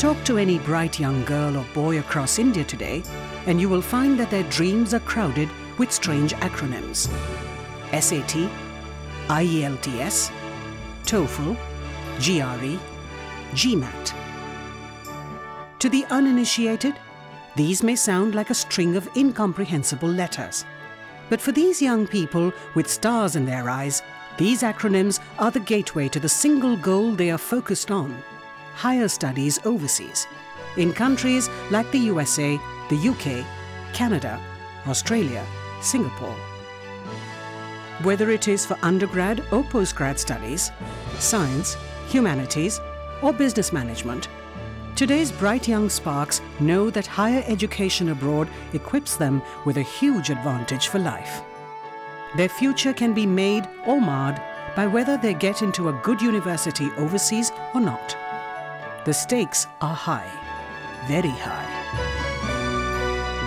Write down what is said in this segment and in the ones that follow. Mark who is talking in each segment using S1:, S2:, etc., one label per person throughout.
S1: Talk to any bright young girl or boy across India today, and you will find that their dreams are crowded with strange acronyms: SAT, IELTS, TOEFL, GRE, GMAT. To the uninitiated, these may sound like a string of incomprehensible letters. But for these young people with stars in their eyes, these acronyms are the gateway to the single goal they are focused on: higher studies overseas, in countries like the USA, the UK, Canada, Australia, Singapore. Whether it is for undergrad or postgrad studies, science, humanities, or business management, today's bright young sparks know that higher education abroad equips them with a huge advantage for life. Their future can be made or marred by whether they get into a good university overseas or not. The stakes are high, very high.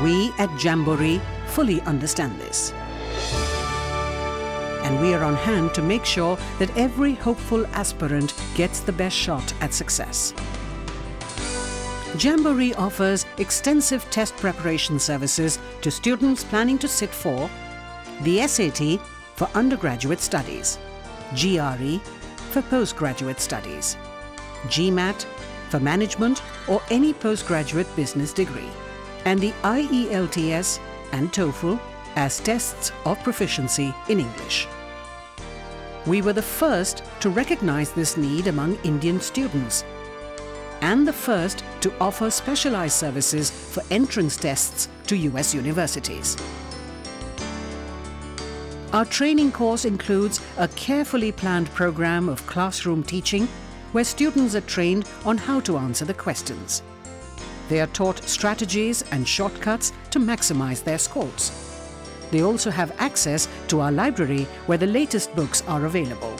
S1: We at Jamboree fully understand this. And we are on hand to make sure that every hopeful aspirant gets the best shot at success. Jamboree offers extensive test preparation services to students planning to sit for the SAT for undergraduate studies, GRE for postgraduate studies, GMAT for management or any postgraduate business degree, and the IELTS and TOEFL as tests of proficiency in English. We were the first to recognize this need among Indian students, and the first to offer specialized services for entrance tests to US universities. Our training course includes a carefully planned program of classroom teaching where students are trained on how to answer the questions. They are taught strategies and shortcuts to maximize their scores. They also have access to our library where the latest books are available.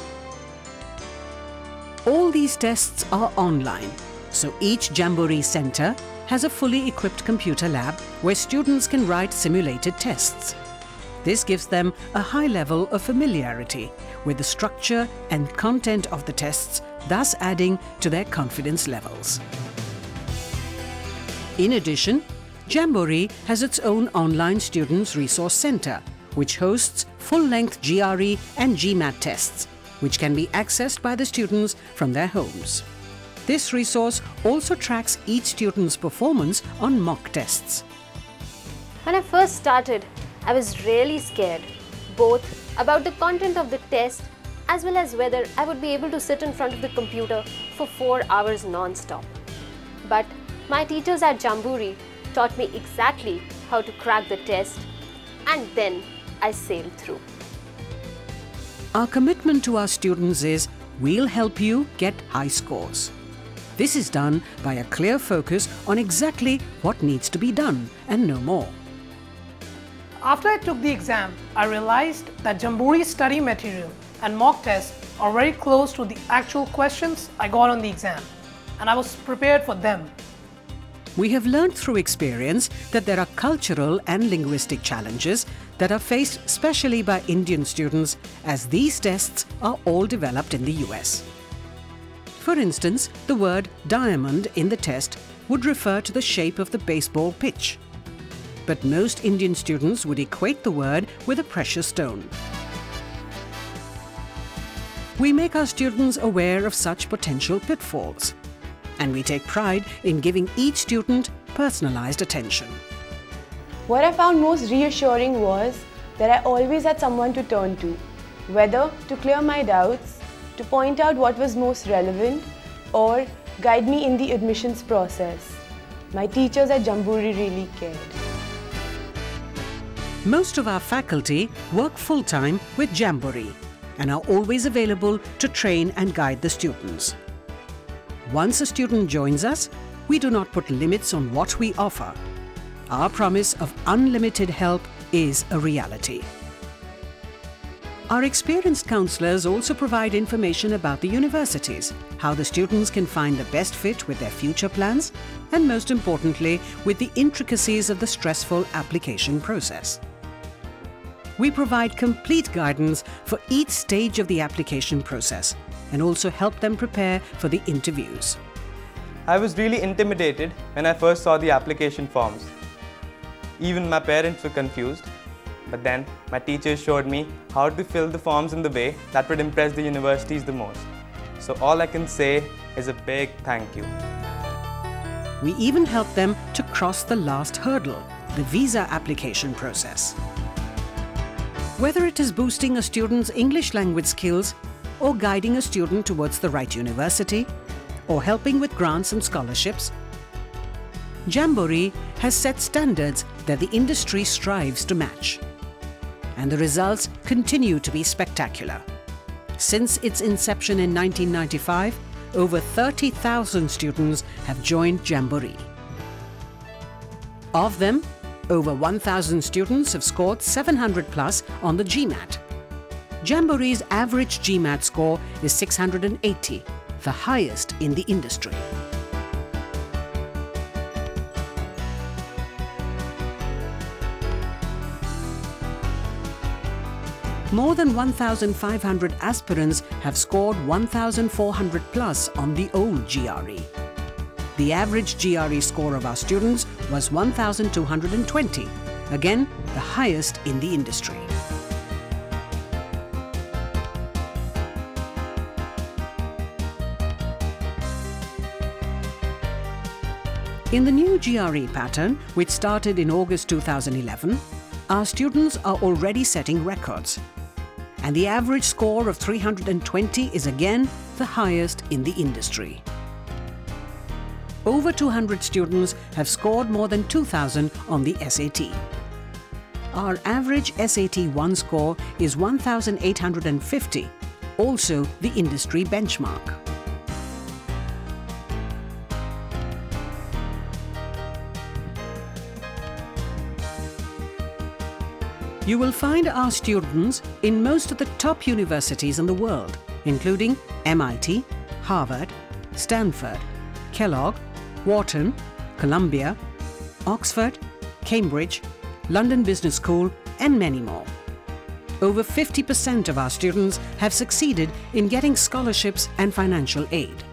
S1: All these tests are online, so each Jamboree center has a fully equipped computer lab where students can write simulated tests. This gives them a high level of familiarity with the structure and content of the tests, thus adding to their confidence levels. In addition, Jamboree has its own online Students Resource Center, which hosts full-length GRE and GMAT tests, which can be accessed by the students from their homes. This resource also tracks each student's performance on mock tests.
S2: When I first started, I was really scared, both about the content of the test as well as whether I would be able to sit in front of the computer for 4 hours non-stop. But my teachers at Jamboree taught me exactly how to crack the test, and then I sailed through.
S1: Our commitment to our students is we'll help you get high scores. This is done by a clear focus on exactly what needs to be done and no more.
S3: After I took the exam, I realized that Jamboree study material and mock tests are very close to the actual questions I got on the exam, and I was prepared for them.
S1: We have learned through experience that there are cultural and linguistic challenges that are faced especially by Indian students, as these tests are all developed in the US. For instance, the word diamond in the test would refer to the shape of the baseball pitch. But most Indian students would equate the word with a precious stone. We make our students aware of such potential pitfalls, and we take pride in giving each student personalized attention.
S4: What I found most reassuring was that I always had someone to turn to, whether to clear my doubts, to point out what was most relevant, or guide me in the admissions process. My teachers at Jamboree really cared.
S1: Most of our faculty work full-time with Jamboree and are always available to train and guide the students. Once a student joins us, we do not put limits on what we offer. Our promise of unlimited help is a reality. Our experienced counselors also provide information about the universities, how the students can find the best fit with their future plans, and most importantly, with the intricacies of the stressful application process. We provide complete guidance for each stage of the application process and also help them prepare for the interviews.
S5: I was really intimidated when I first saw the application forms. Even my parents were confused. But then my teachers showed me how to fill the forms in the way that would impress the universities the most. So all I can say is a big thank you.
S1: We even helped them to cross the last hurdle, the visa application process. Whether it is boosting a student's English language skills, or guiding a student towards the right university, or helping with grants and scholarships, Jamboree has set standards that the industry strives to match. And the results continue to be spectacular. Since its inception in 1995, over 30,000 students have joined Jamboree. Of them, over 1,000 students have scored 700 plus on the GMAT. Jamboree's average GMAT score is 680, the highest in the industry. More than 1,500 aspirants have scored 1,400 plus on the old GRE. The average GRE score of our students was 1,220, again the highest in the industry. In the new GRE pattern, which started in August 2011, our students are already setting records. And the average score of 320 is again the highest in the industry. Over 200 students have scored more than 2,000 on the SAT. Our average SAT 1 score is 1,850, also the industry benchmark. You will find our students in most of the top universities in the world, including MIT, Harvard, Stanford, Kellogg, Wharton, Columbia, Oxford, Cambridge, London Business School, and many more. Over 50% of our students have succeeded in getting scholarships and financial aid.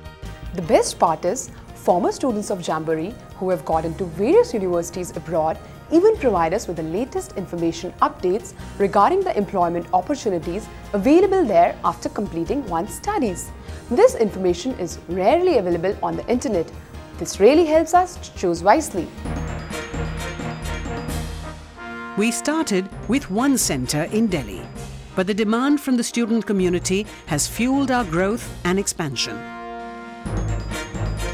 S6: The best part is, former students of Jamboree who have got into various universities abroad even provide us with the latest information updates regarding the employment opportunities available there after completing one's studies. This information is rarely available on the internet. This really helps us to choose wisely.
S1: We started with one centre in Delhi, but the demand from the student community has fueled our growth and expansion.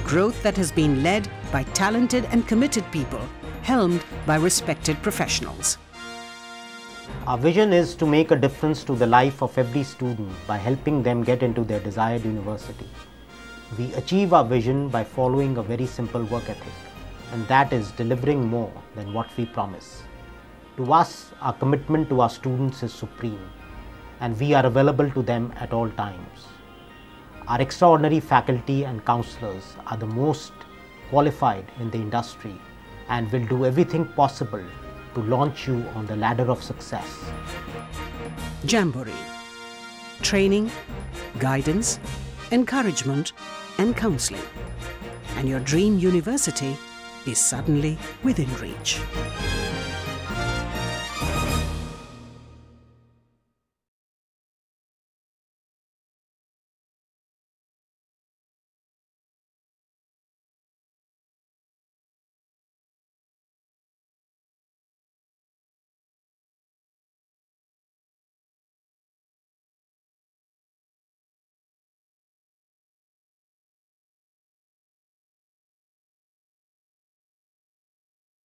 S1: Growth that has been led by talented and committed people, helmed by respected professionals.
S7: Our vision is to make a difference to the life of every student by helping them get into their desired university. We achieve our vision by following a very simple work ethic, and that is delivering more than what we promise. To us, our commitment to our students is supreme, and we are available to them at all times. Our extraordinary faculty and counselors are the most qualified in the industry and will do everything possible to launch you on the ladder of success.
S1: Jamboree. Training, guidance, encouragement, and counselling. And your dream university is suddenly within reach.